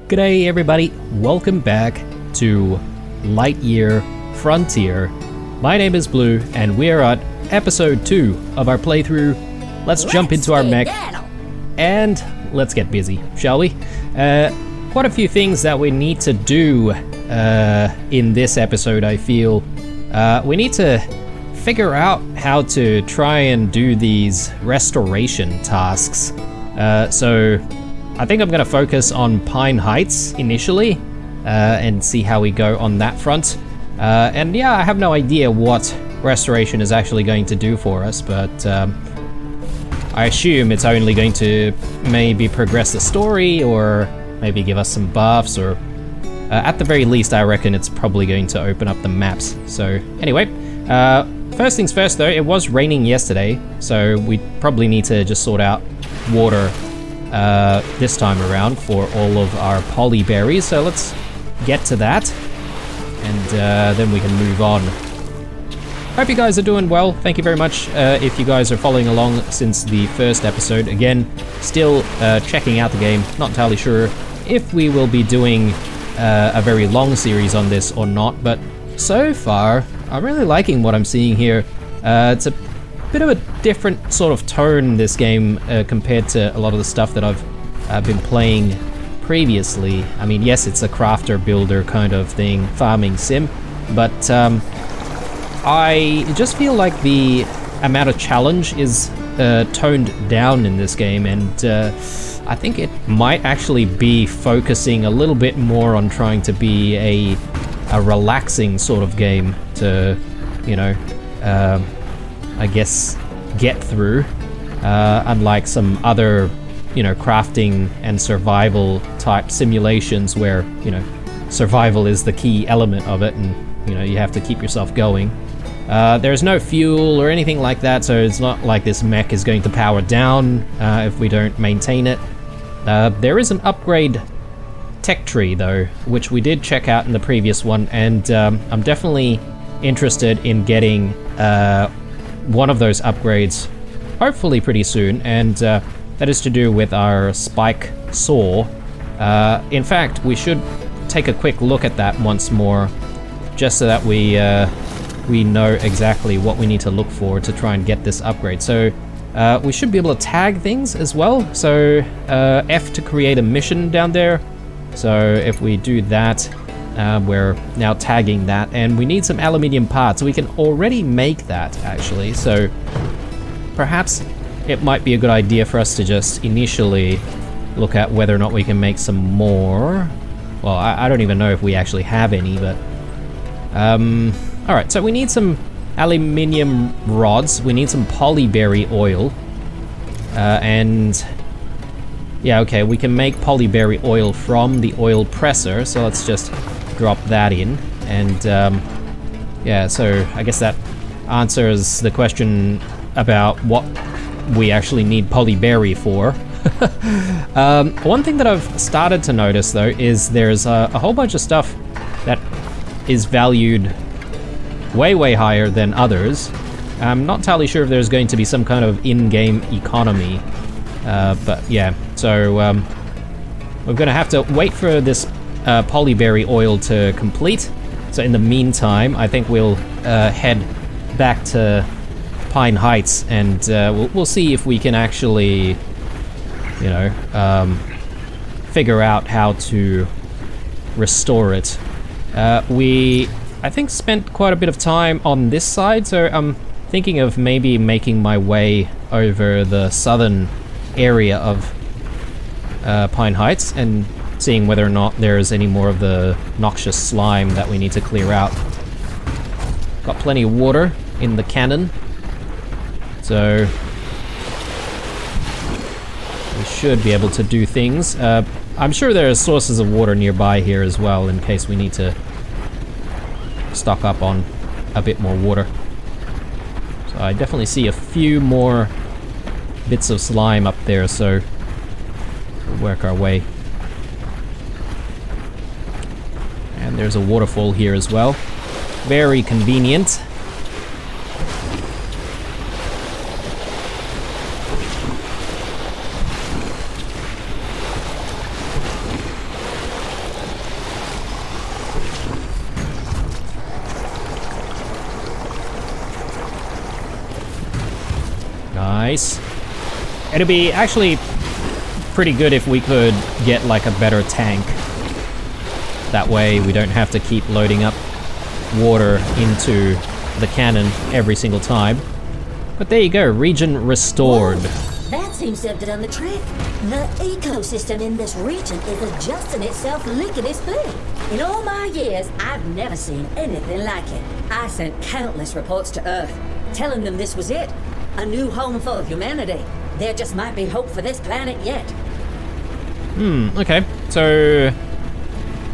G'day everybody, welcome back to Lightyear Frontier. My name is Blue and we're at episode 2 of our playthrough. Let's jump into our mech and let's get busy, shall we? Quite a few things that we need to do in this episode, I feel. We need to figure out how to try and do these restoration tasks. So I think I'm going to focus on Pine Heights initially and see how we go on that front. And yeah, I have no idea what restoration is actually going to do for us, but I assume it's only going to maybe progress the story or maybe give us some buffs, or at the very least I reckon it's probably going to open up the maps. So anyway, first things first though, it was raining yesterday, so we probably need to just sort out water this time around for all of our poly berries. So let's get to that and then we can move on. Hope you guys are doing well. Thank you very much if you guys are following along since the first episode. Again, still checking out the game. Not entirely sure if we will be doing a very long series on this or not, but so far I'm really liking what I'm seeing here. It's a bit of a different sort of tone, this game, compared to a lot of the stuff that I've been playing previously. I mean, yes, it's a crafter builder kind of thing, farming sim, but I just feel like the amount of challenge is toned down in this game, and I think it might actually be focusing a little bit more on trying to be a relaxing sort of game to, you know, I guess get through, unlike some other, you know, crafting and survival type simulations where, you know, survival is the key element of it and, you know, you have to keep yourself going. There's no fuel or anything like that, so it's not like this mech is going to power down if we don't maintain it. There is an upgrade tech tree though, which we did check out in the previous one, and I'm definitely interested in getting one of those upgrades hopefully pretty soon, and that is to do with our spike saw. In fact, we should take a quick look at that once more, just so that we know exactly what we need to look for to try and get this upgrade. So we should be able to tag things as well. So F to create a mission down there. So if we do that, we're now tagging that, and we need some aluminium parts. We can already make that actually, so perhaps it might be a good idea for us to just initially look at whether or not we can make some more. Well, I don't even know if we actually have any, but alright, so we need some aluminium rods, we need some polyberry oil, and yeah, okay, we can make polyberry oil from the oil presser, so let's just drop that in, and yeah, so I guess that answers the question about what we actually need polyberry for. One thing that I've started to notice though is there's a whole bunch of stuff that is valued way higher than others. I'm not entirely sure if there's going to be some kind of in-game economy, but yeah, so we're gonna have to wait for this polyberry oil to complete. So in the meantime, I think we'll head back to Pine Heights, and we'll see if we can actually, you know, figure out how to restore it. We, I think, spent quite a bit of time on this side, so I'm thinking of maybe making my way over the southern area of Pine Heights and seeing whether or not there's any more of the noxious slime that we need to clear out. Got plenty of water in the cannon, so we should be able to do things. I'm sure there are sources of water nearby here as well in case we need to stock up on a bit more water. So I definitely see a few more bits of slime up there, so we'll work our way. And there's a waterfall here as well. Very convenient. Nice. It'd be actually pretty good if we could get like a better tank. That way we don't have to keep loading up water into the cannon every single time. But there you go, region restored. Whoa, that seems to have done the trick. The ecosystem in this region is adjusting itself lickety-split. In all my years, I've never seen anything like it. I sent countless reports to Earth, telling them this was it. A new home for humanity. There just might be hope for this planet yet. Okay. So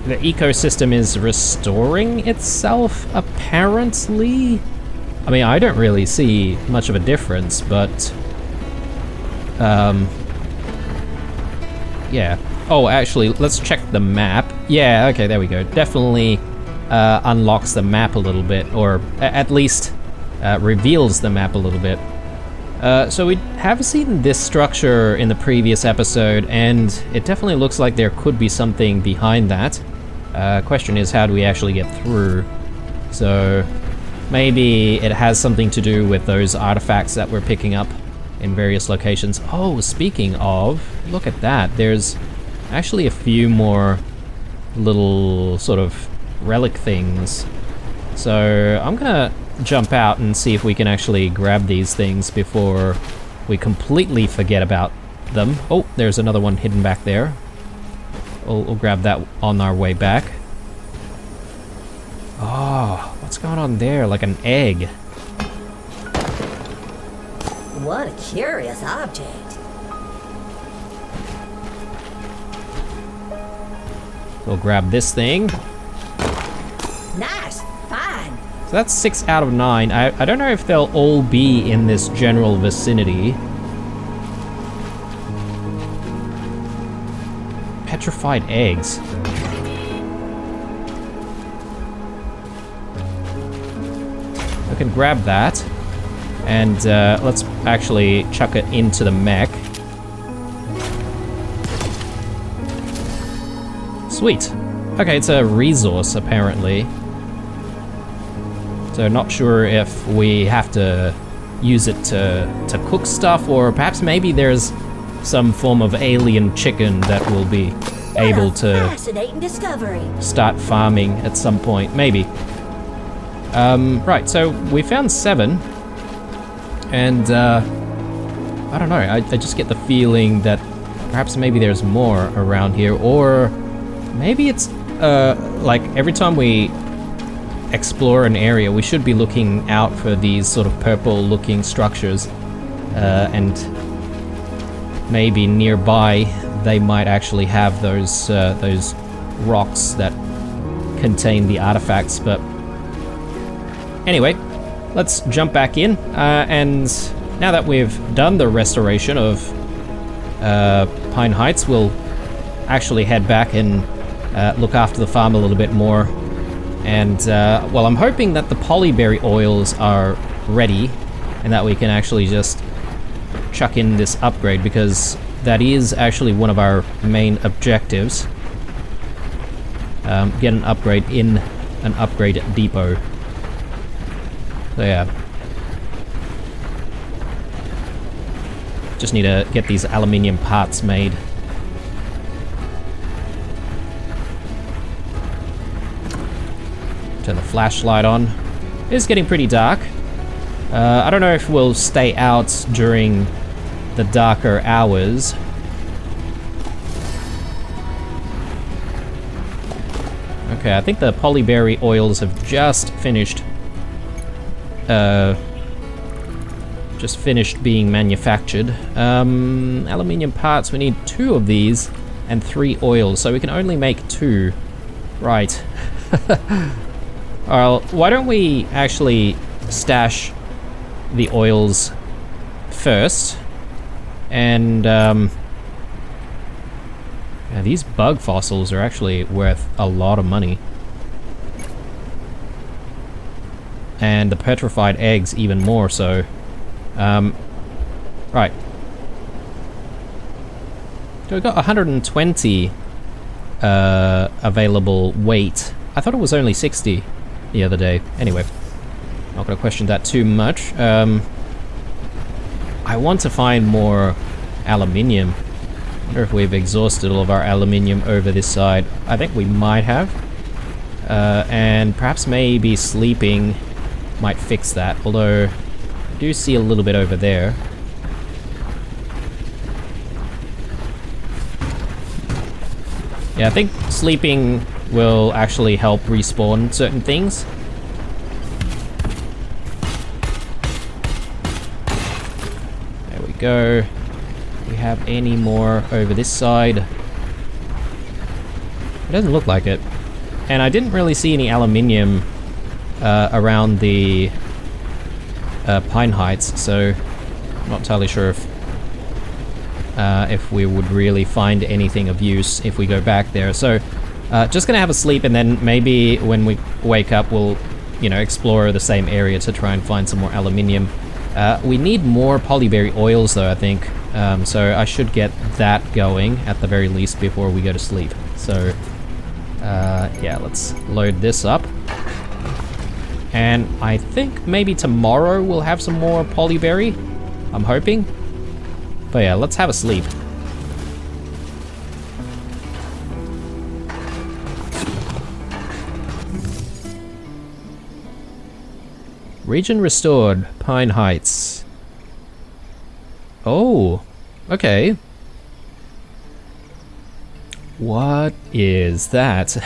the ecosystem is restoring itself, apparently. I mean, I don't really see much of a difference, but yeah. Oh, actually, let's check the map. Yeah, okay, there we go. Definitely unlocks the map a little bit, or at least reveals the map a little bit. So we have seen this structure in the previous episode, and it definitely looks like there could be something behind that. Question is, how do we actually get through? So maybe it has something to do with those artifacts that we're picking up in various locations. Oh, speaking of, look at that. There's actually a few more little sort of relic things. So I'm gonna jump out and see if we can actually grab these things before we completely forget about them. Oh, there's another one hidden back there. We'll grab that on our way back. Oh, what's going on there? Like an egg. What a curious object. We'll grab this thing. Nice, fine. So that's 6 out of 9. I don't know if they'll all be in this general vicinity. Petrified eggs. I can grab that. And let's actually chuck it into the mech. Sweet. Okay, it's a resource apparently. So not sure if we have to use it to cook stuff, or perhaps maybe there's some form of alien chicken that will be able to fascinating discovery. Start farming at some point, maybe. Right, so we found 7. And, I don't know, I just get the feeling that perhaps maybe there's more around here, or maybe it's, like, every time we explore an area, we should be looking out for these sort of purple-looking structures, and maybe nearby they might actually have those rocks that contain the artifacts, but anyway. Let's jump back in, and now that we've done the restoration of Pine Heights, we'll actually head back and look after the farm a little bit more. And, well, I'm hoping that the polyberry oils are ready, and that we can actually just chuck in this upgrade, because that is actually one of our main objectives. Get an upgrade in an upgrade depot. So yeah. Just need to get these aluminium parts made. Turn the flashlight on. It is getting pretty dark. I don't know if we'll stay out during the darker hours. Okay, I think the polyberry oils have just finished being manufactured. Aluminium parts, we need 2 of these and 3 oils, so we can only make 2. Right. Alright, why don't we actually stash the oils first, and yeah, these bug fossils are actually worth a lot of money. And the petrified eggs even more so. Right. So we've got 120 available weight. I thought it was only 60 the other day. Anyway, not gonna question that too much. I I want to find more aluminium. I wonder if we've exhausted all of our aluminium over this side. I think we might have. And perhaps maybe sleeping might fix that, although I do see a little bit over there. Yeah, I think sleeping will actually help respawn certain things. There we go. Do we have any more over this side? It doesn't look like it. And I didn't really see any aluminium around the Pine Heights, so I'm not entirely sure if we would really find anything of use if we go back there. So just gonna have a sleep, and then maybe when we wake up we'll, you know, explore the same area to try and find some more aluminium. We need more polyberry oils though, I think, so I should get that going at the very least before we go to sleep. So yeah, let's load this up. And I think maybe tomorrow we'll have some more polyberry. I'm hoping. But yeah, let's have a sleep. Region restored, Pine Heights. Oh, okay. What is that?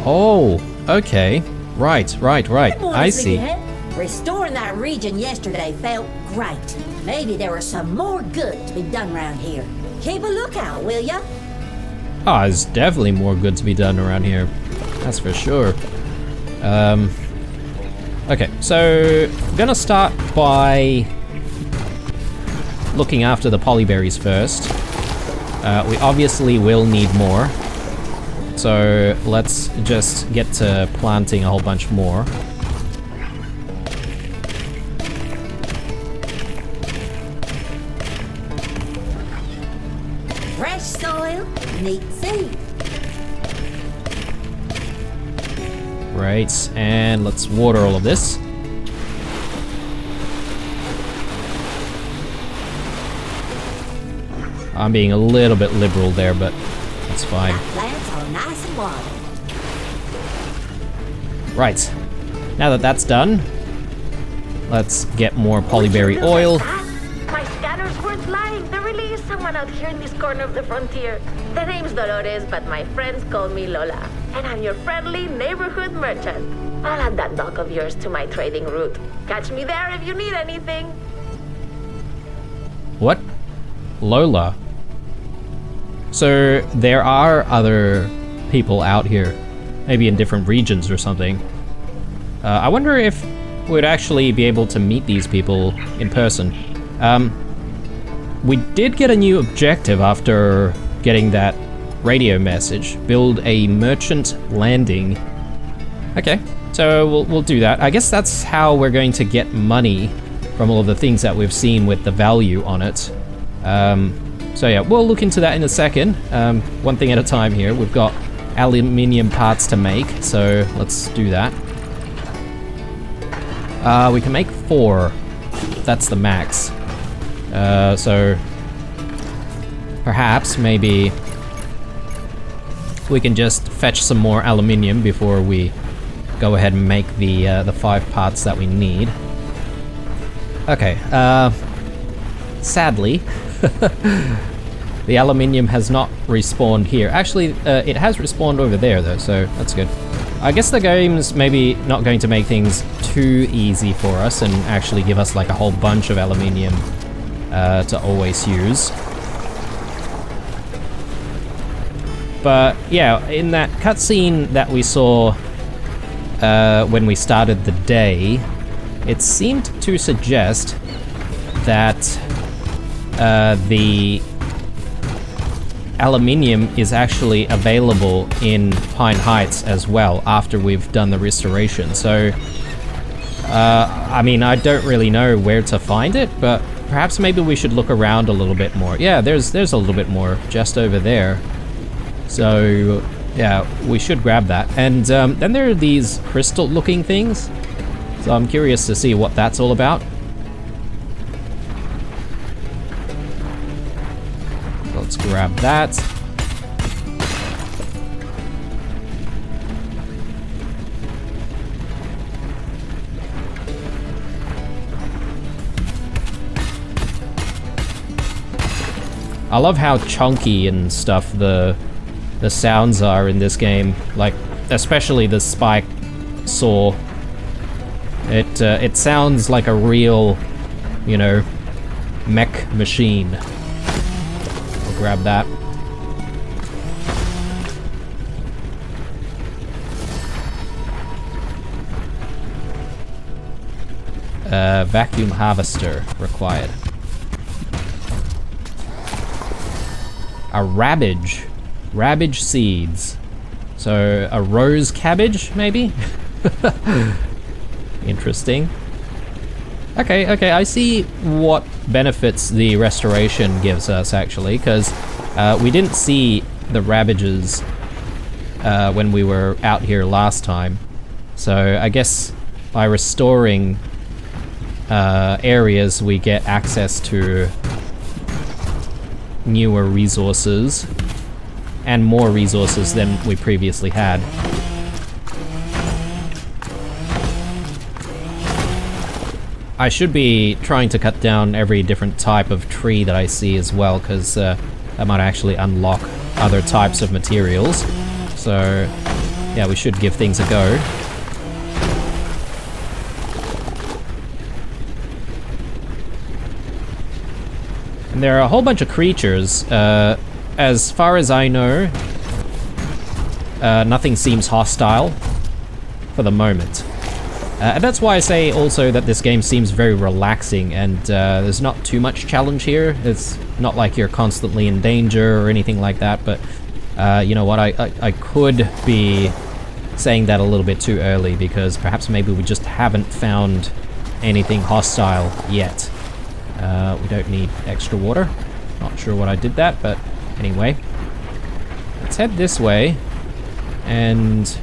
Oh, okay. Right. I see. Restoring that region yesterday felt great. Maybe there was some more good to be done around here. Keep a lookout, will ya? Oh, there's definitely more good to be done around here. That's for sure. Okay, so I'm gonna start by looking after the polyberries first. We obviously will need more. So let's just get to planting a whole bunch more. Fresh soil, neat seed. Great, and let's water all of this. I'm being a little bit liberal there, but that's fine. Plants are nice and watered. Right, now that that's done, let's get more polyberry oil. My scanners weren't lying. There really is someone out here in this corner of the frontier. The name's Dolores, but my friends call me Lola. And I'm your friendly neighborhood merchant. I'll add that dock of yours to my trading route. Catch me there if you need anything. What? Lola? So there are other people out here, maybe in different regions or something. I wonder if we'd actually be able to meet these people in person. We did get a new objective after getting that radio message. Build a merchant landing. Okay, so we'll do that. I guess that's how we're going to get money from all of the things that we've seen with the value on it. So yeah, we'll look into that in a second. One thing at a time here. We've got aluminium parts to make, so let's do that. We can make 4. That's the max. So perhaps maybe we can just fetch some more aluminium before we go ahead and make the 5 parts that we need. Okay, sadly, the aluminium has not respawned here. Actually, it has respawned over there though, so that's good. I guess the game's maybe not going to make things too easy for us and actually give us like a whole bunch of aluminium to always use. But yeah, in that cutscene that we saw when we started the day, it seemed to suggest that the aluminium is actually available in Pine Heights as well after we've done the restoration. So, I mean, I don't really know where to find it, but perhaps maybe we should look around a little bit more. Yeah, there's a little bit more just over there. So, yeah, we should grab that. And then there are these crystal-looking things. So I'm curious to see what that's all about. Let's grab that. I love how chunky and stuff the sounds are in this game, like especially the spike saw. It sounds like a real, you know, mech machine. I'll grab that. Vacuum harvester required. A Rabbage seeds. So, a rose cabbage, maybe? Interesting. Okay, I see what benefits the restoration gives us, actually, because we didn't see the Rabbages when we were out here last time. So, I guess by restoring areas, we get access to newer resources and more resources than we previously had. I should be trying to cut down every different type of tree that I see as well, because that might actually unlock other types of materials. So yeah, we should give things a go. And there are a whole bunch of creatures. As far as I know, nothing seems hostile for the moment. And that's why I say also that this game seems very relaxing, and there's not too much challenge here. It's not like you're constantly in danger or anything like that, but you know what, I could be saying that a little bit too early, because perhaps maybe we just haven't found anything hostile yet. We don't need extra water. Not sure what I did that, but anyway. Let's head this way. And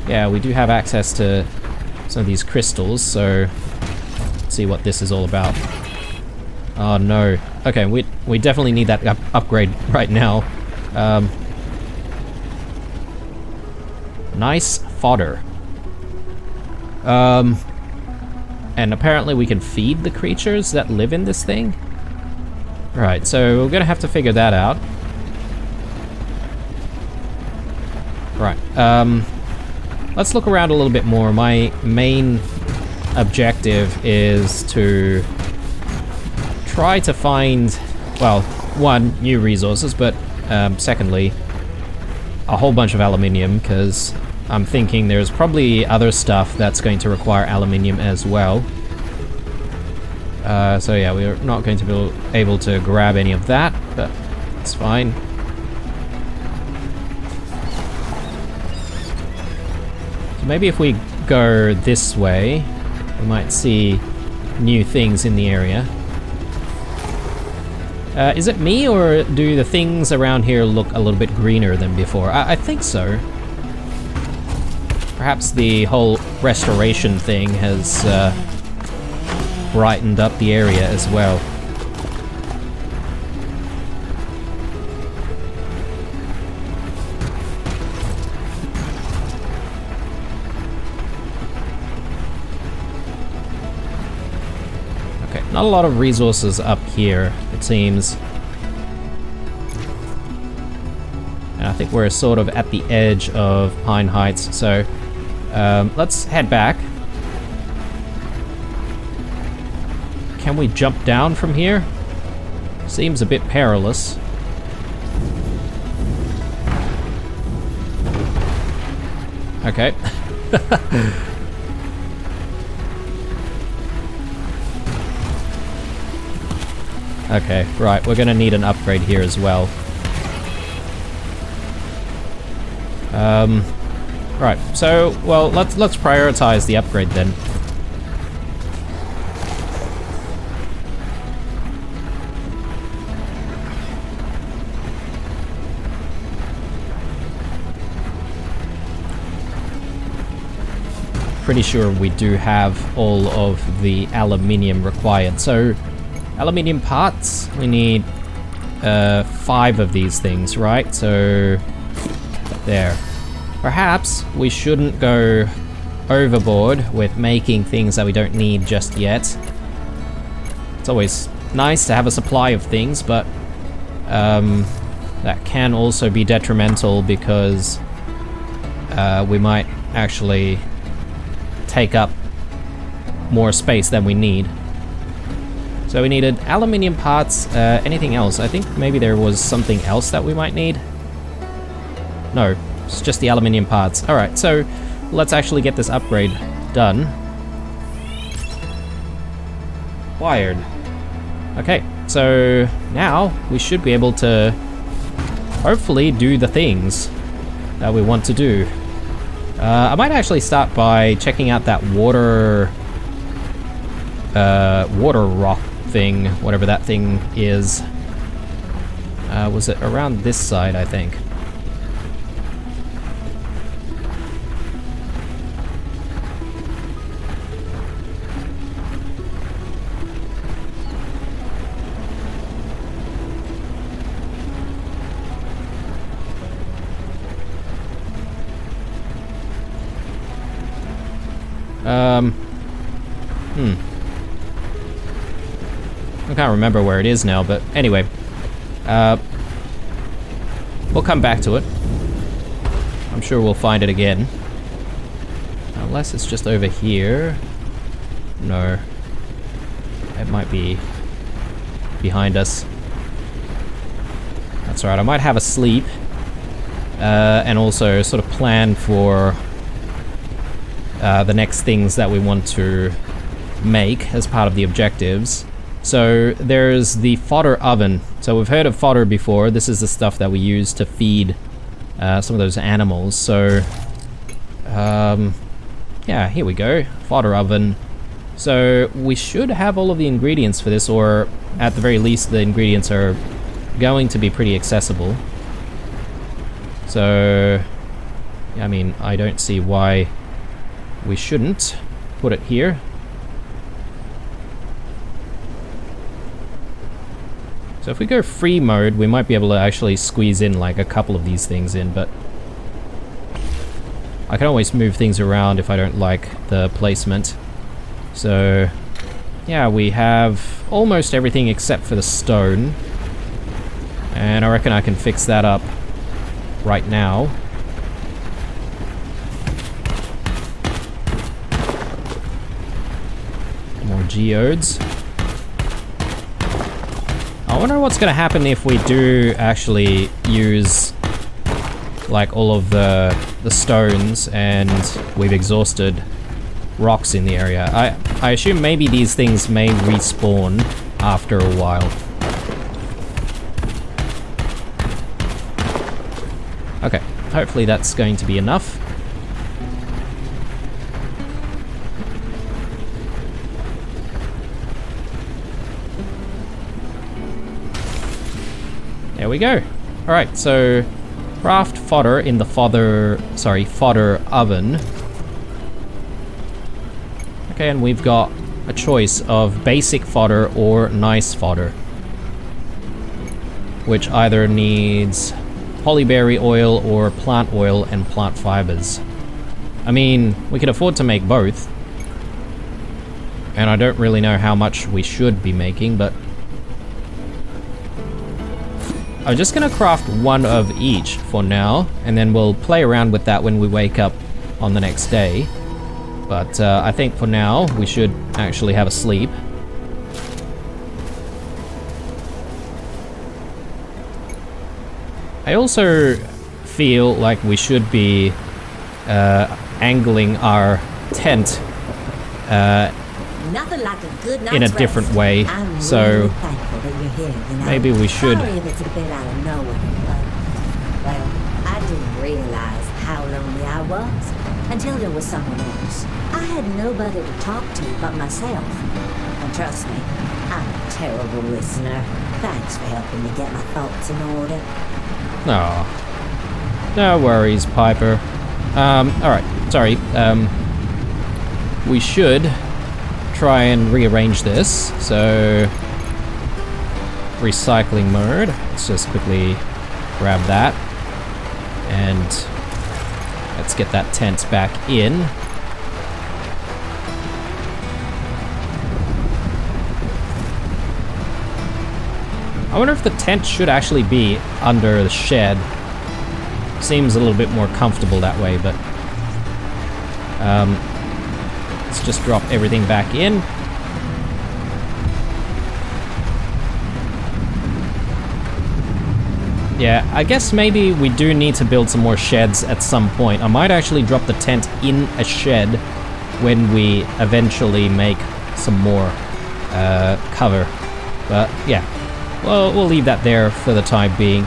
yeah, we do have access to some of these crystals, so let's see what this is all about. Oh no. Okay, we definitely need that upgrade right now. Nice fodder. And apparently we can feed the creatures that live in this thing. Right, so we're gonna have to figure that out. Right, let's look around a little bit more. My main objective is to try to find, well, one, new resources, but secondly, a whole bunch of aluminium, because I'm thinking there's probably other stuff that's going to require aluminium as well. So yeah, we're not going to be able to grab any of that, but it's fine. So maybe if we go this way, we might see new things in the area. Is it me, or do the things around here look a little bit greener than before? I think so. Perhaps the whole restoration thing has brightened up the area as well. Okay, not a lot of resources up here, it seems. And I think we're sort of at the edge of Pine Heights, so let's head back. Can we jump down from here? Seems a bit perilous. Okay. Okay, right, we're gonna need an upgrade here as well. Right, so, well, let's prioritize the upgrade then. pretty sure we do have all of the aluminium required. So, aluminium parts, we need 5 of these things, right? So, there. Perhaps we shouldn't go overboard with making things that we don't need just yet. It's always nice to have a supply of things, but that can also be detrimental because we might actually take up more space than we need. So we needed aluminium parts, anything else? I think maybe there was something else that we might need. No, it's just the aluminium parts. Alright, so let's actually get this upgrade done. Wired. Okay, so now we should be able to hopefully do the things that we want to do. I might actually start by checking out that water rock thing, whatever that thing is. Was it around this side, I think? I can't remember where it is now, but anyway. We'll come back to it. I'm sure we'll find it again. Unless it's just over here. No. It might be behind us. That's right, I might have a sleep. And also sort of plan for the next things that we want to make as part of the objectives. So there's the fodder oven. So we've heard of fodder before. This is the stuff that we use to feed some of those animals. So yeah, here we go. Fodder oven. So we should have all of the ingredients for this, or at the very least the ingredients are going to be pretty accessible. So I mean, I don't see why we shouldn't put it here. So if we go free mode, we might be able to actually squeeze in like a couple of these things in, but I can always move things around if I don't like the placement. So yeah, we have almost everything except for the stone, and I reckon I can fix that up right now. More geodes. I wonder what's going to happen if we do actually use like all of the stones and we've exhausted rocks in the area. I assume maybe these things may respawn after a while. Okay, hopefully that's going to be enough. There we go. Alright, so craft fodder in the fodder oven. Okay, and we've got a choice of basic fodder or nice fodder, which either needs polyberry oil or plant oil and plant fibers. I mean, we can afford to make both, and I don't really know how much we should be making, but I'm just gonna craft one of each for now, and then we'll play around with that when we wake up on the next day. But I think for now, we should actually have a sleep. I also feel like we should be angling our tent Nothing like a good night's in a rest. different way, I'm so really thankful that you're here, you know? maybe we should. Sorry if it's a bit out of nowhere, but, well, I didn't realize how lonely I was until there was someone else. I had nobody to talk to but myself. And trust me, I'm a terrible listener. Thanks for helping me get my thoughts in order. Aw. No worries, Piper. Alright, sorry. we should try and rearrange this. So, recycling mode. Let's just quickly grab that. And let's get that tent back in. I wonder if the tent should actually be under the shed. Seems a little bit more comfortable that way, but let's just drop everything back in. Yeah, I guess maybe we do need to build some more sheds at some point. I might actually drop the tent in a shed when we eventually make some more cover. But yeah, well, we'll leave that there for the time being.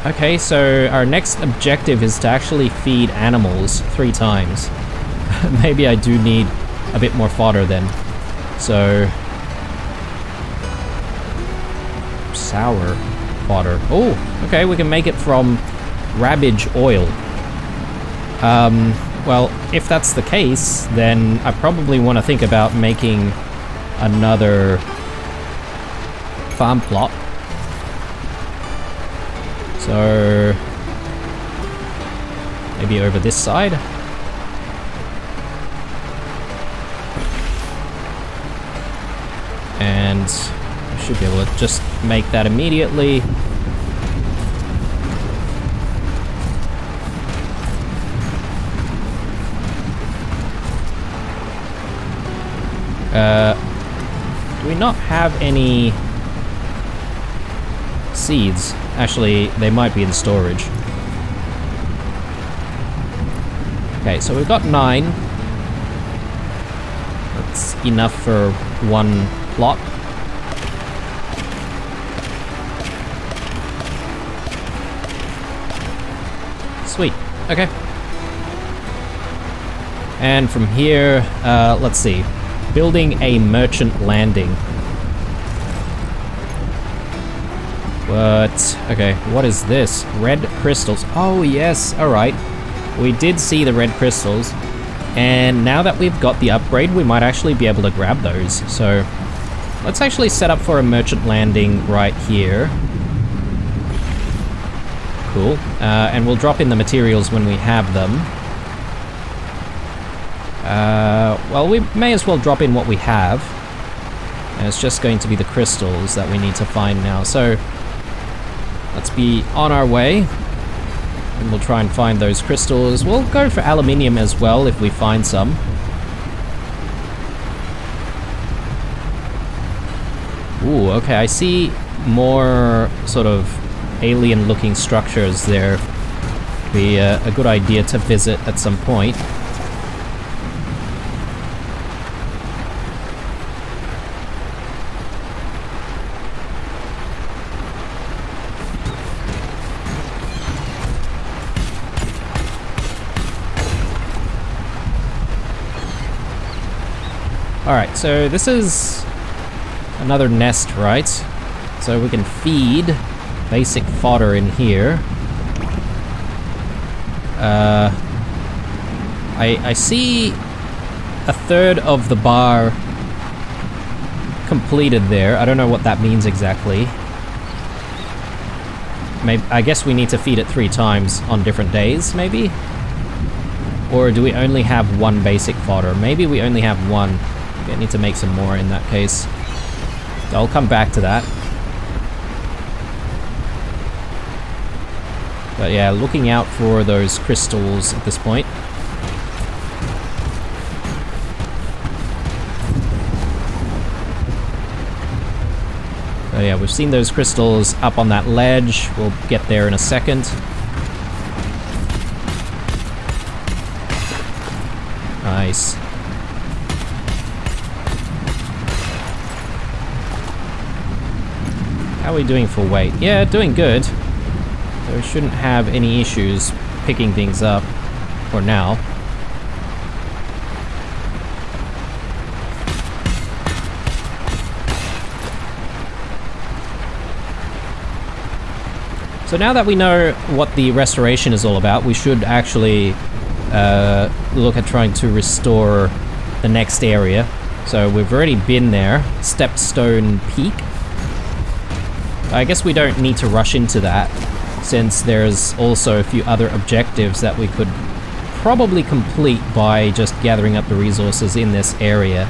Okay, so our next objective is to actually feed animals 3 times. Maybe I do need a bit more fodder then. So, sour fodder. Oh, okay, we can make it from rabbage oil. Well, if that's the case, then I probably want to think about making another farm plot. So, maybe over this side. And we should be able to just make that immediately. Do we not have any seeds? Actually, they might be in storage. Okay, so we've got 9. That's enough for 1 plot. Sweet. Okay. And from here, let's see. Building a merchant landing. But, okay, what is this? Red crystals. Oh, yes, alright. We did see the red crystals. And now that we've got the upgrade, we might actually be able to grab those. So, let's actually set up for a merchant landing right here. Cool. And we'll drop in the materials when we have them. Well, we may as well drop in what we have. And it's just going to be the crystals that we need to find now. So, let's be on our way. And we'll try and find those crystals. We'll go for aluminium as well if we find some. Ooh, okay, I see more sort of alien-looking structures there. Be a good idea to visit at some point. Alright, so this is another nest, right? So we can feed basic fodder in here. I see a third of the bar completed there. I don't know what that means exactly. Maybe, I guess we need to feed it 3 times on different days, maybe? Or do we only have 1 basic fodder? Maybe we only have 1. I need to make some more in that case. I'll come back to that. But yeah, looking out for those crystals at this point. So yeah, we've seen those crystals up on that ledge. We'll get there in a second. Nice. How are we doing for weight? Yeah, doing good. So we shouldn't have any issues picking things up for now. So now that we know what the restoration is all about, we should actually look at trying to restore the next area. So we've already been there, Stepstone Peak. I guess we don't need to rush into that, since there's also a few other objectives that we could probably complete by just gathering up the resources in this area.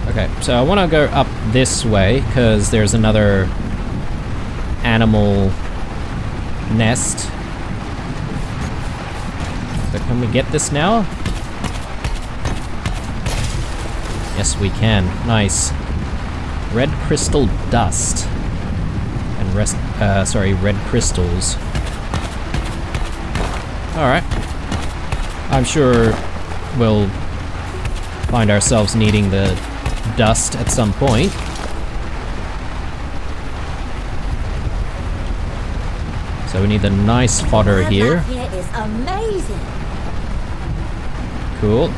Okay, so I want to go up this way because there's another animal nest. So can we get this now? Yes, we can. Nice. Red crystal dust. And red crystals. Alright. I'm sure we'll find ourselves needing the dust at some point. So we need the nice fodder here. Here is amazing. Cool.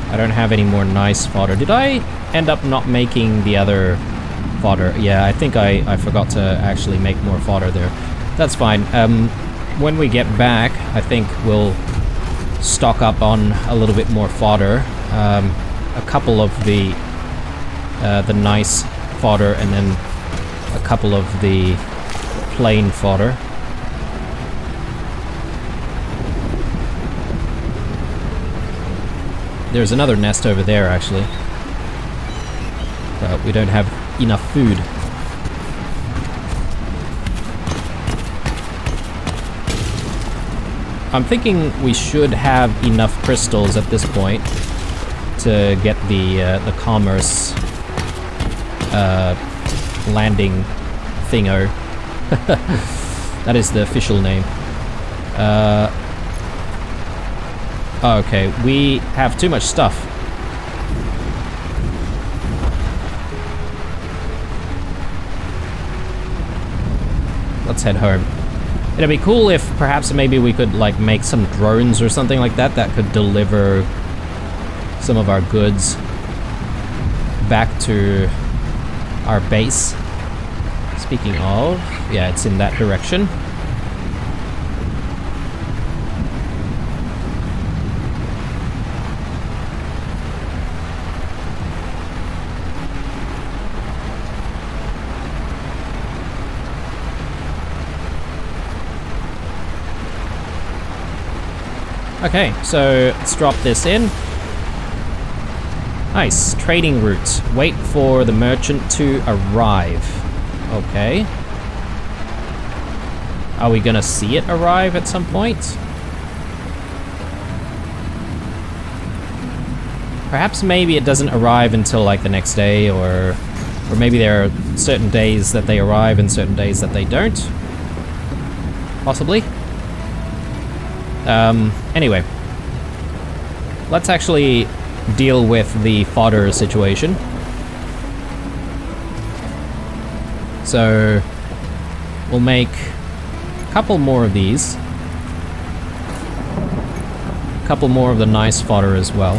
I don't have any more nice fodder. Did I end up not making the other fodder? Yeah, I think I forgot to actually make more fodder there. That's fine. When we get back, I think we'll stock up on a little bit more fodder. A couple of the nice fodder, and then a couple of the plain fodder. There's another nest over there, actually. But we don't have enough food. I'm thinking we should have enough crystals at this point to get the commerce landing thingo. That is the official name. Okay, we have too much stuff. Let's head home. It'd be cool if perhaps maybe we could like make some drones or something like that that could deliver some of our goods back to our base. Speaking of, yeah, it's in that direction. Okay, so let's drop this in. Nice, trading route. Wait for the merchant to arrive. Okay. Are we gonna see it arrive at some point? Perhaps maybe it doesn't arrive until like the next day, or maybe there are certain days that they arrive and certain days that they don't. Possibly. Anyway. Let's actually deal with the fodder situation. So, we'll make a couple more of these. A couple more of the nice fodder as well.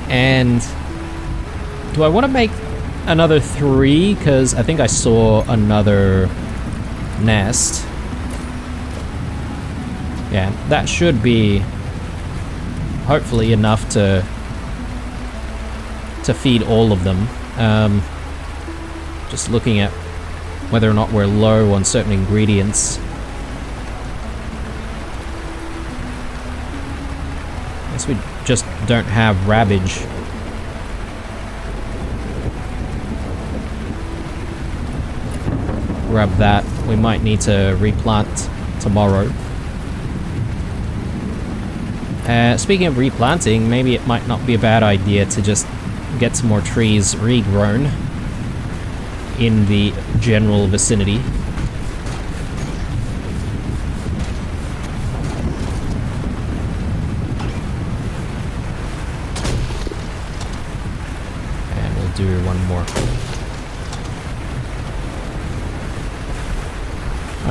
And do I want to make another 3? Because I think I saw another nest. Yeah, that should be hopefully enough to feed all of them. Just looking at whether or not we're low on certain ingredients. I guess we just don't have Ravage. Grab that. We might need to replant tomorrow. Speaking of replanting, maybe it might not be a bad idea to just get some more trees regrown in the general vicinity. do one more.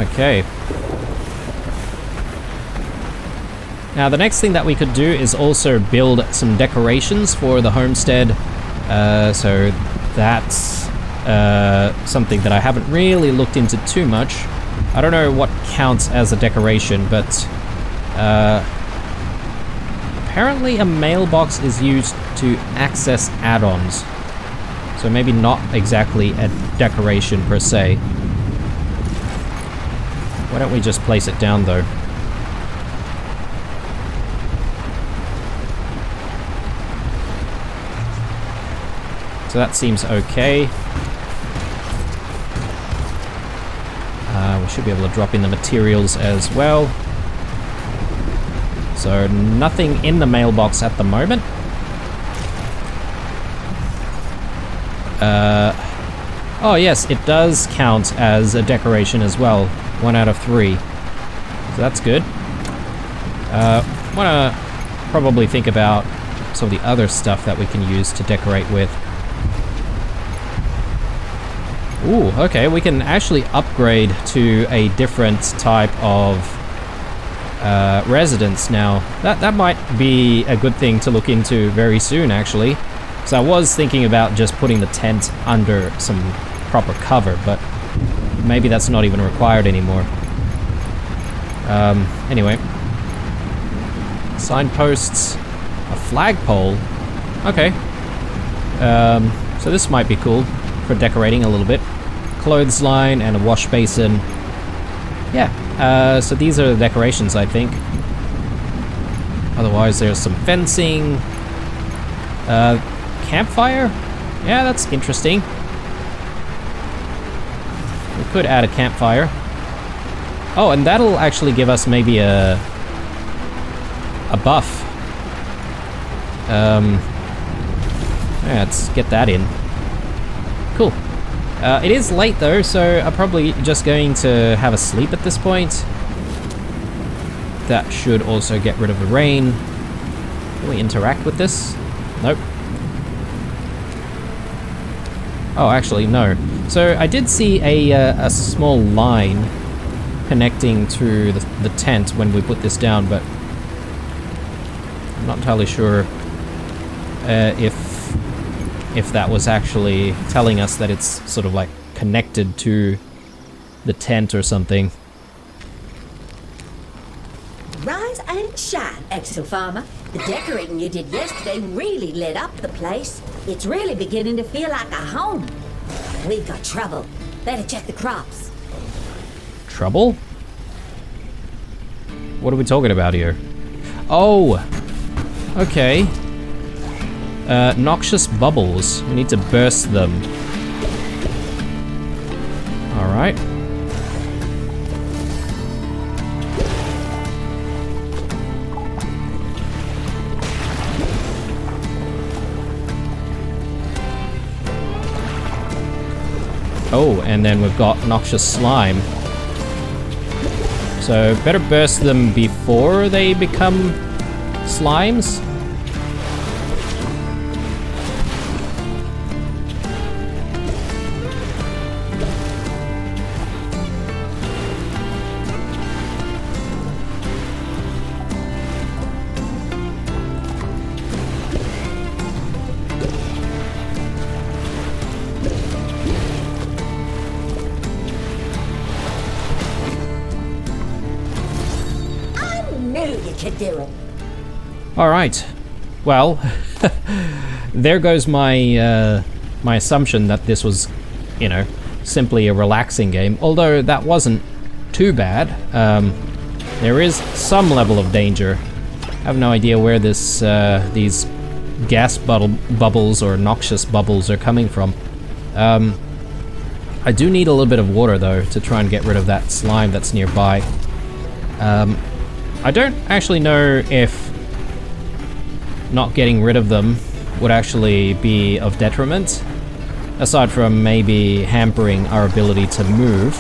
Okay. Now the next thing that we could do is also build some decorations for the homestead. So that's something that I haven't really looked into too much. I don't know what counts as a decoration, but apparently a mailbox is used to access add-ons. So maybe not exactly a decoration per se. Why don't we just place it down though? So that seems okay. We should be able to drop in the materials as well. So nothing in the mailbox at the moment. Oh yes, it does count as a decoration as well. 1 out of 3. So that's good. Wanna probably think about some of the other stuff that we can use to decorate with. Ooh, okay, we can actually upgrade to a different type of residence now. That might be a good thing to look into very soon, actually. So I was thinking about just putting the tent under some proper cover, but maybe that's not even required anymore. Anyway. Signposts. A flagpole. Okay. So this might be cool for decorating a little bit. Clothesline and a wash basin. Yeah, so these are the decorations, I think. Otherwise, there's some fencing. Campfire? Yeah, that's interesting. We could add a campfire. Oh, and that'll actually give us maybe a buff. Yeah, let's get that in. Cool. It is late though, so I'm probably just going to have a sleep at this point. That should also get rid of the rain. Can we interact with this? Nope. Oh, actually, no. So I did see a small line connecting to the tent when we put this down, but I'm not entirely sure if that was actually telling us that it's sort of like connected to the tent or something. Rise and shine, Farmer. The decorating you did yesterday really lit up the place. It's really beginning to feel like a home. We've got trouble. Better check the crops. Trouble? What are we talking about here? Oh! Okay. Noxious bubbles. We need to burst them. Alright. Oh, and then we've got noxious slime. So better burst them before they become slimes. To do it. All right. Well, there goes my my assumption that this was, you know, simply a relaxing game. Although that wasn't too bad. There is some level of danger. I have no idea where this these gas bubbles or noxious bubbles are coming from. I do need a little bit of water though to try and get rid of that slime that's nearby. I don't actually know if not getting rid of them would actually be of detriment, aside from maybe hampering our ability to move.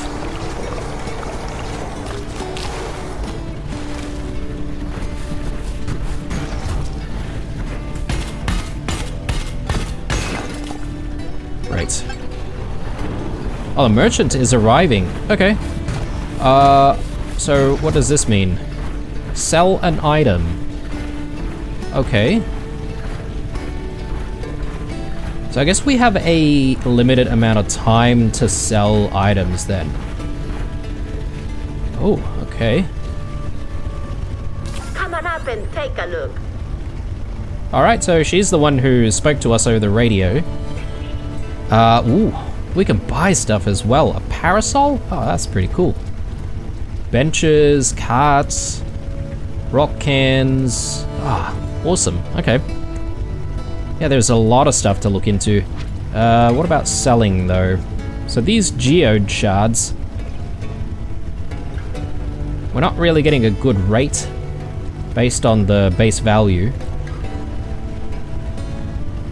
Great. Oh, the merchant is arriving. Okay. So what does this mean? Sell an item. Okay. So I guess we have a limited amount of time to sell items then. Oh, okay. Come on up and take a look. Alright, so she's the one who spoke to us over the radio. Ooh, we can buy stuff as well. A parasol? Oh, that's pretty cool. Benches, carts, rock cans. Ah, awesome. Okay. Yeah, there's a lot of stuff to look into. What about selling, though? So these geode shards, we're not really getting a good rate based on the base value.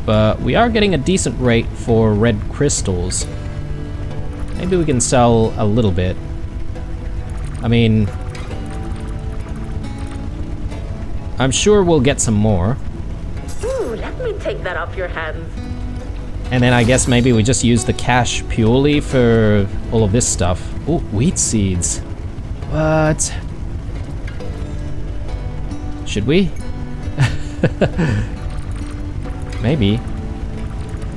But we are getting a decent rate for red crystals. Maybe we can sell a little bit. I mean, I'm sure we'll get some more. Ooh, let me take that off your hands. And then I guess maybe we just use the cash purely for all of this stuff. Oh, wheat seeds. What? Should we? Maybe.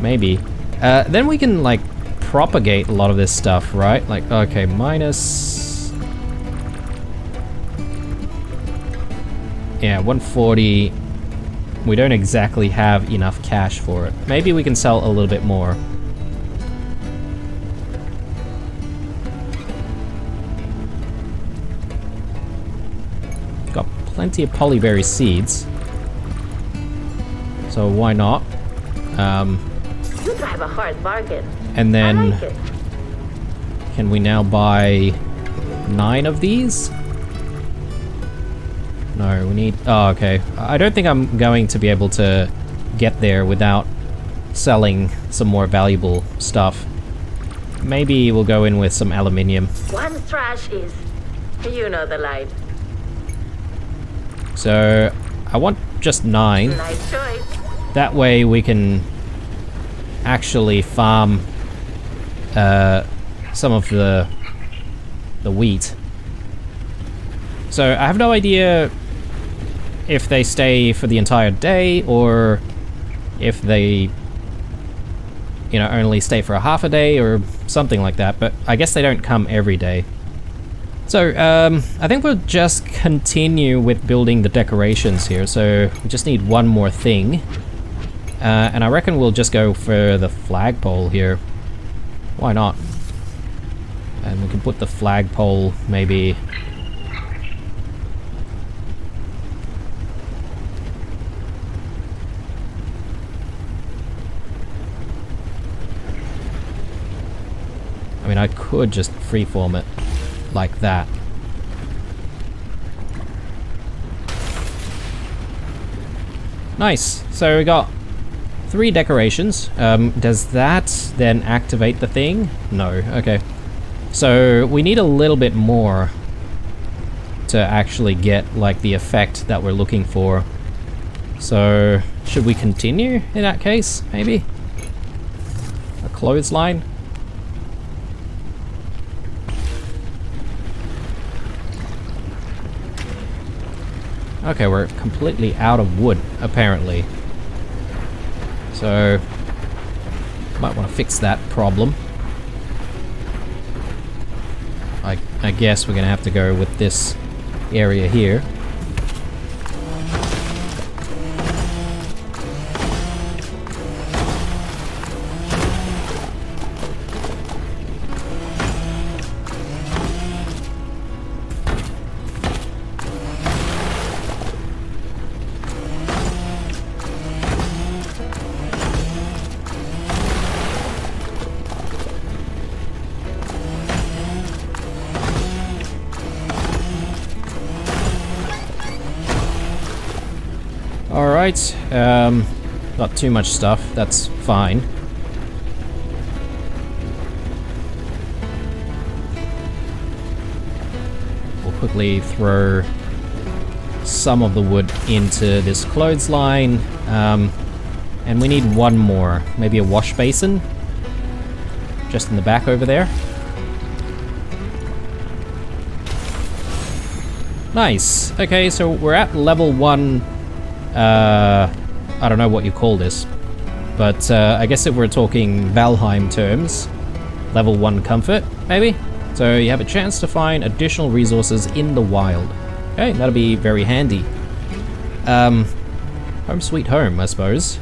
Maybe. Then we can, like, propagate a lot of this stuff, right? Like, okay, minus... Yeah, 140. We don't exactly have enough cash for it. Maybe we can sell a little bit more. Got plenty of polyberry seeds. So why not? You drive a hard bargain. And then, I like it. Can we now buy 9 of these? No, we need... Oh, okay. I don't think I'm going to be able to get there without selling some more valuable stuff. Maybe we'll go in with some aluminium. One trash is... You know the line. So, I want just 9. Nice choice. That way we can actually farm some of the wheat. So I have no idea if they stay for the entire day or if they, you know, only stay for a half a day or something like that, but I guess they don't come every day. So, I think we'll just continue with building the decorations here. So we just need one more thing. And I reckon we'll just go for the flagpole here. Why not? And we can put the flagpole maybe... I mean, I could just freeform it like that. Nice. So we got 3 decorations. Does that then activate the thing? No. Okay. So we need a little bit more to actually get like the effect that we're looking for. So should we continue in that case? Maybe a clothesline. Okay, we're completely out of wood, apparently. So, might want to fix that problem. I guess we're going to have to go with this area here. Alright, not too much stuff, that's fine. We'll quickly throw some of the wood into this clothesline, and we need one more, maybe a wash basin. just in the back over there. Nice. Okay, so we're at level 1. I don't know what you call this, but I guess if we're talking Valheim terms, level 1 comfort, maybe? So you have a chance to find additional resources in the wild. Okay, that'll be very handy. Home sweet home, I suppose.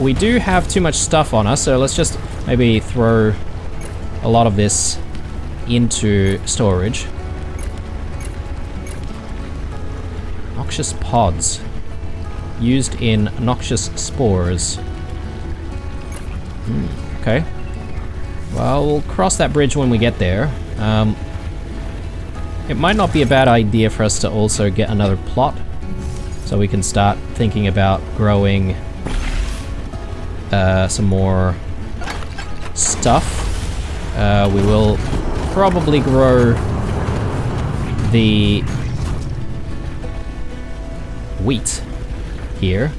We do have too much stuff on us, so let's just maybe throw a lot of this into storage. Noxious pods. Used in noxious spores. Okay. Well, we'll cross that bridge when we get there. It might not be a bad idea for us to also get another plot, so we can start thinking about growing some more stuff. We will probably grow the wheat here,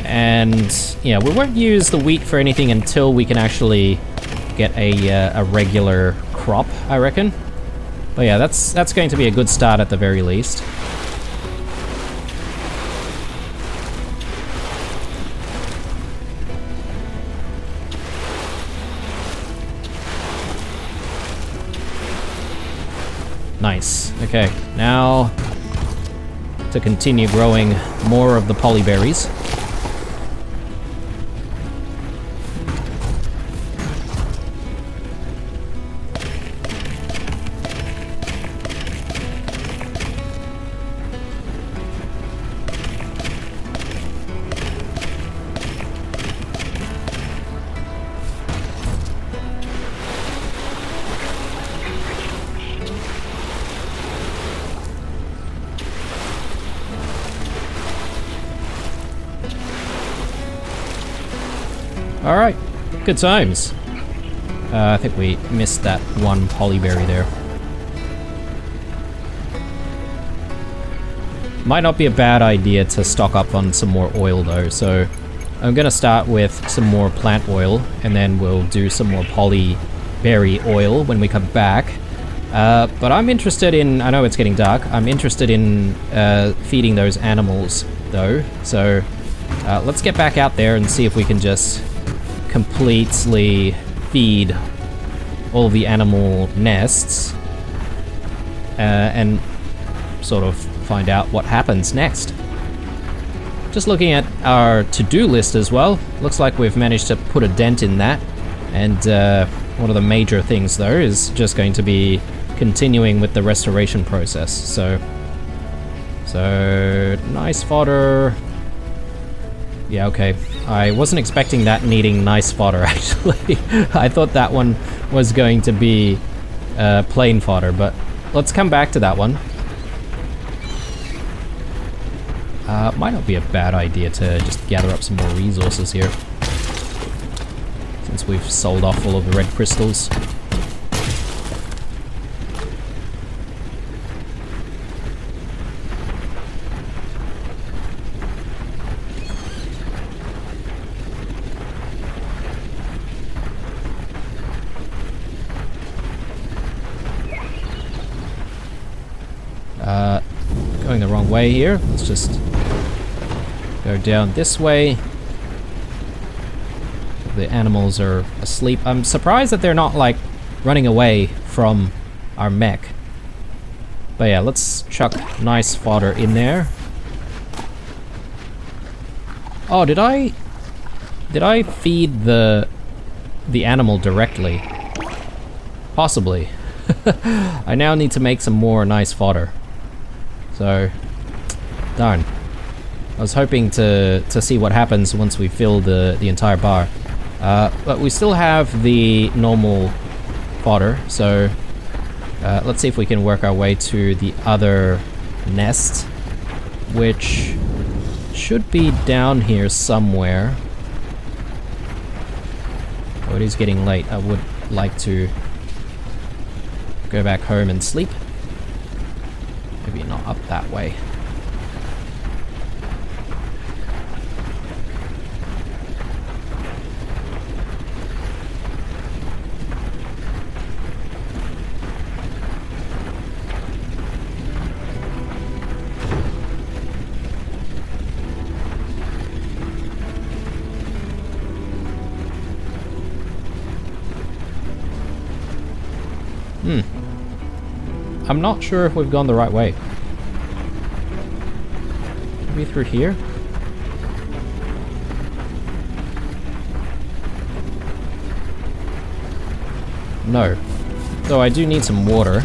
and yeah, we won't use the wheat for anything until we can actually get a regular crop, I reckon. But yeah, that's going to be a good start at the very least. Nice. Okay, now to continue growing more of the polyberries. Alright, good times. I think we missed that one polyberry there. Might not be a bad idea to stock up on some more oil though, so I'm gonna start with some more plant oil, and then we'll do some more polyberry oil when we come back. But I'm interested in, I know it's getting dark, I'm interested in feeding those animals though, so let's get back out there and see if we can just completely feed all the animal nests and sort of find out what happens next. Just looking at our to-do list as well, looks like we've managed to put a dent in that, and one of the major things though is just going to be continuing with the restoration process. So nice fodder. Yeah, okay. I wasn't expecting that needing nice fodder, actually. I thought that one was going to be plain fodder, but let's come back to that one. Might not be a bad idea to just gather up some more resources here, since we've sold off all of the red crystals. Going the wrong way here. Let's just go down this way. The animals are asleep. I'm surprised that they're not, like, running away from our mech. But yeah, let's chuck nice fodder in there. Oh, did I feed the animal directly? Possibly. I now need to make some more nice fodder. So, darn. I was hoping to see what happens once we fill the entire bar. But we still have the normal fodder, so let's see if we can work our way to the other nest, which should be down here somewhere. Oh, it is getting late. I would like to go back home and sleep. Maybe not up that way. I'm not sure if we've gone the right way. Maybe through here? No. Though I do need some water.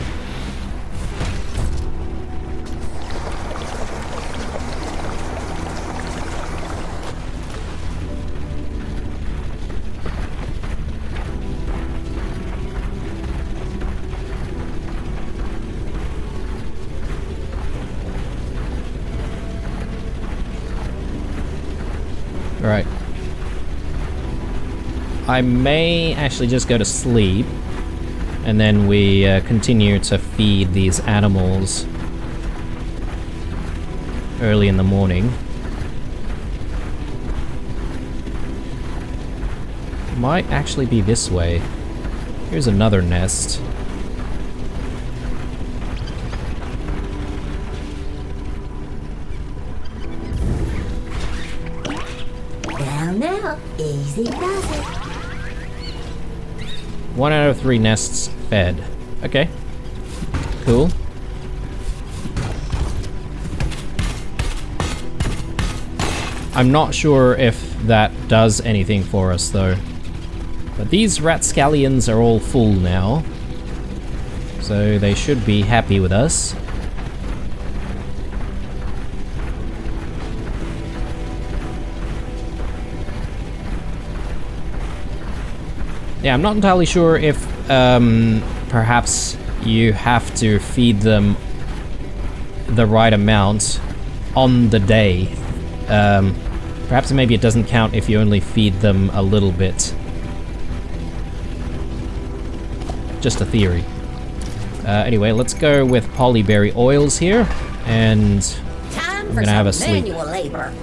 Alright. I may actually just go to sleep, and then we continue to feed these animals early in the morning. Might actually be this way. Here's another nest. Now, easy does it. 1 out of 3 nests fed. Okay. Cool. I'm not sure if that does anything for us though. But these ratscallions are all full now. So they should be happy with us. Yeah, I'm not entirely sure if perhaps you have to feed them the right amount on the day. Perhaps maybe it doesn't count if you only feed them a little bit. Just a theory. Anyway, let's go with polyberry oils here, and Time I'm for gonna have a some sleep. manual labor.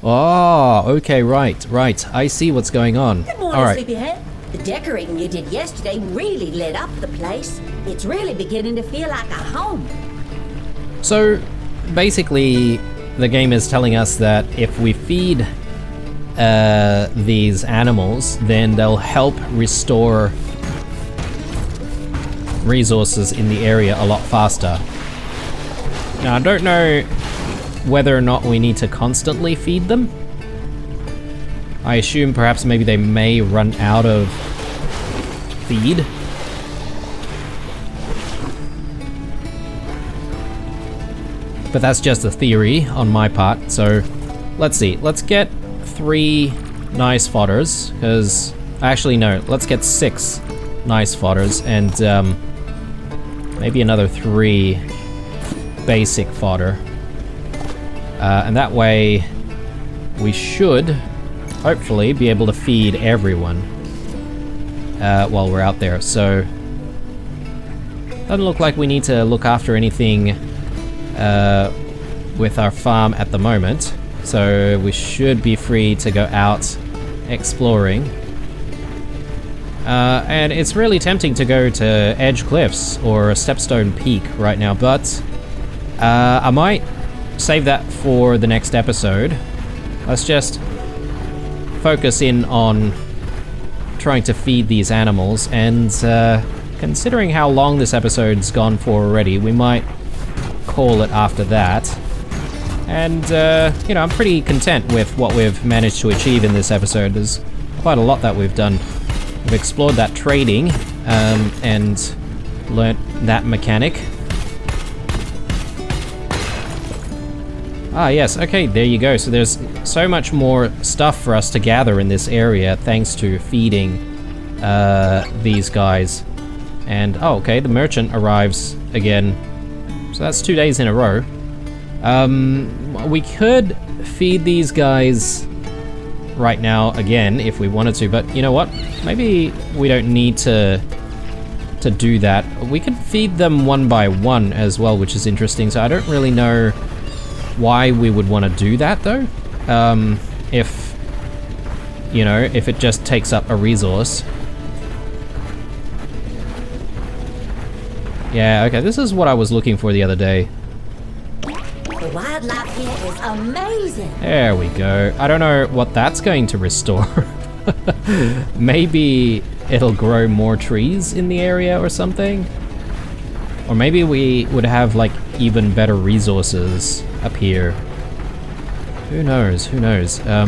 Oh, okay, right. I see what's going on. Good morning, All right. sleepyhead. The decorating you did yesterday really lit up the place. It's really beginning to feel like a home. So, basically, the game is telling us that if we feed these animals, then they'll help restore resources in the area a lot faster. Now, I don't know whether or not we need to constantly feed them. I assume perhaps maybe they may run out of feed. But that's just a theory on my part, so let's see. Let's get 3 nice fodders, because... Actually, no, let's get 6 nice fodders, and maybe another 3 basic fodder. And that way, we should, hopefully, be able to feed everyone while we're out there. So, doesn't look like we need to look after anything with our farm at the moment. So, we should be free to go out exploring. And it's really tempting to go to Edge Cliffs or Stepstone Peak right now, but I might save that for the next episode. Let's just focus in on trying to feed these animals, and considering how long this episode's gone for already, we might call it after that. And, you know, I'm pretty content with what we've managed to achieve in this episode. There's quite a lot that we've done. We've explored that trading, and learnt that mechanic. Ah, yes, okay, there you go. So there's so much more stuff for us to gather in this area thanks to feeding these guys. And, oh, okay, the merchant arrives again. So that's 2 days in a row. We could feed these guys right now again if we wanted to, but you know what? Maybe we don't need to do that. We could feed them one by one as well, which is interesting. So I don't really know why we would want to do that though. If, you know, if it just takes up a resource. Yeah, okay, this is what I was looking for the other day. The wildlife here is amazing. There we go. I don't know what that's going to restore. Maybe it'll grow more trees in the area or something. Or maybe we would have like even better resources up here. Who knows? Who knows? Let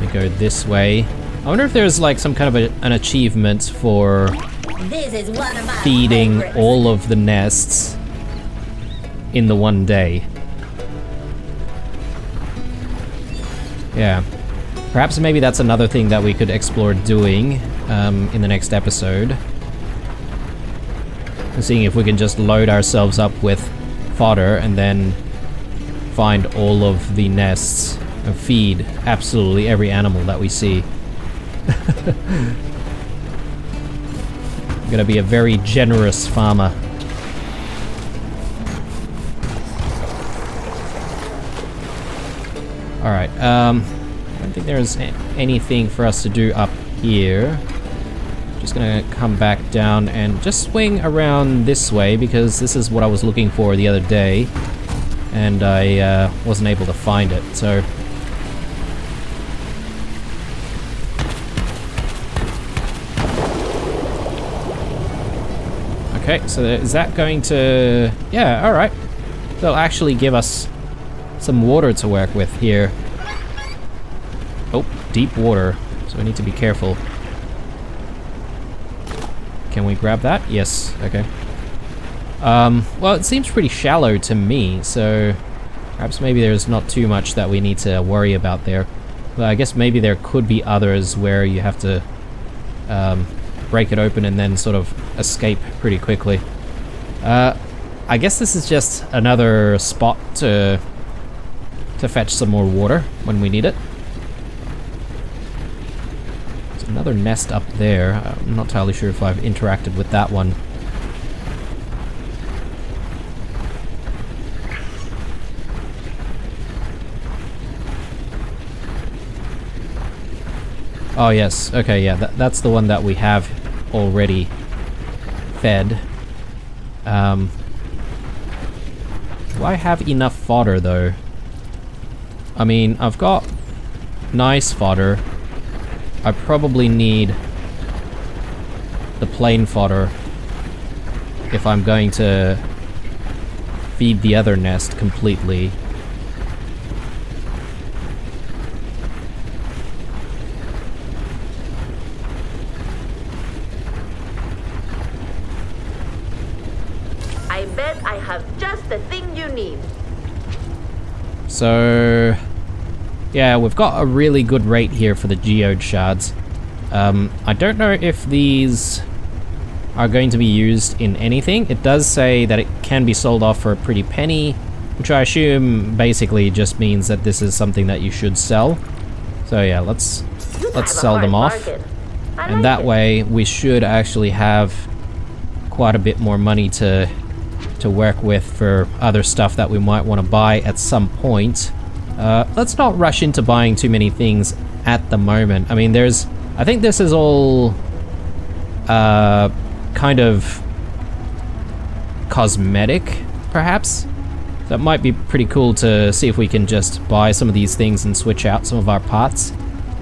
me go this way. I wonder if there's like some kind of an achievement for This is one of my feeding favorites. all of the nests in the one day. Yeah. Perhaps maybe that's another thing that we could explore doing in the next episode. Seeing if we can just load ourselves up with fodder and then find all of the nests and feed absolutely every animal that we see. I'm gonna be a very generous farmer. Alright, I don't think there's anything for us to do up here. Just gonna come back down and just swing around this way because this is what I was looking for the other day and I wasn't able to find it, so... Okay, so is that going to... Yeah, alright. They'll actually give us some water to work with here. Oh, deep water, so we need to be careful. Can we grab that? Yes, okay. Well, it seems pretty shallow to me, so perhaps maybe there's not too much that we need to worry about there. But I guess maybe there could be others where you have to break it open and then sort of escape pretty quickly. I guess this is just another spot to fetch some more water when we need it. There's another nest up there. I'm not entirely sure if I've interacted with that one. Oh yes, okay, yeah, that's the one that we have already fed. Do I have enough fodder though? I mean, I've got nice fodder. I probably need the plain fodder if I'm going to feed the other nest completely. I bet I have just the thing you need. So, yeah, we've got a really good rate here for the geode shards. I don't know if these are going to be used in anything. It does say that it can be sold off for a pretty penny, which I assume basically just means that this is something that you should sell. So yeah, let's sell them off. And that way we should actually have quite a bit more money to work with for other stuff that we might want to buy at some point. Let's not rush into buying too many things at the moment. I mean, I think this is all kind of cosmetic, perhaps. That might be pretty cool to see if we can just buy some of these things and switch out some of our parts.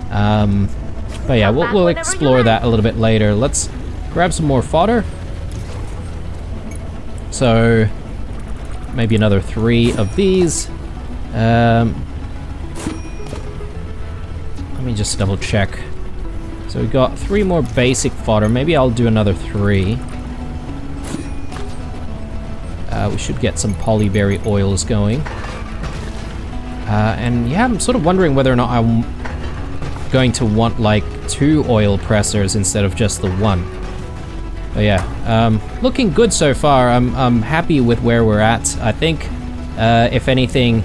But yeah, we'll explore that a little bit later. Let's grab some more fodder. So, maybe another 3 of these. Let me just double check. So we got 3 more basic fodder. Maybe I'll do another 3. We should get some polyberry oils going. And yeah, I'm sort of wondering whether or not I'm going to want like 2 oil pressers instead of just the 1. But yeah, looking good so far. I'm happy with where we're at. I think, if anything,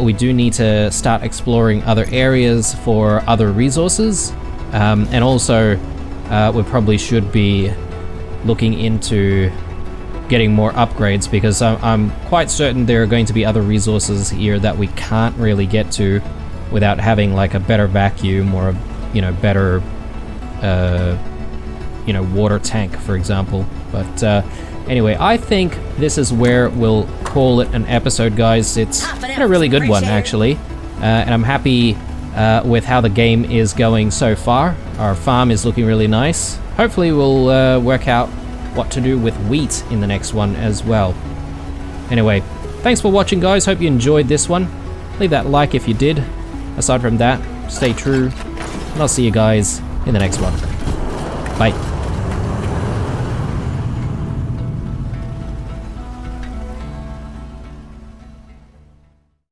we do need to start exploring other areas for other resources. And also, we probably should be looking into getting more upgrades, because I'm quite certain there are going to be other resources here that we can't really get to without having like a better vacuum or a, better water tank, for example. But anyway, I think this is where we'll call it an episode, guys. It's been a really good one, actually. And I'm happy with how the game is going so far. Our farm is looking really nice. Hopefully we'll work out what to do with wheat in the next one as well. Anyway, thanks for watching, guys. Hope you enjoyed this one. Leave that like if you did. Aside from that, stay true. And I'll see you guys in the next one. Bye.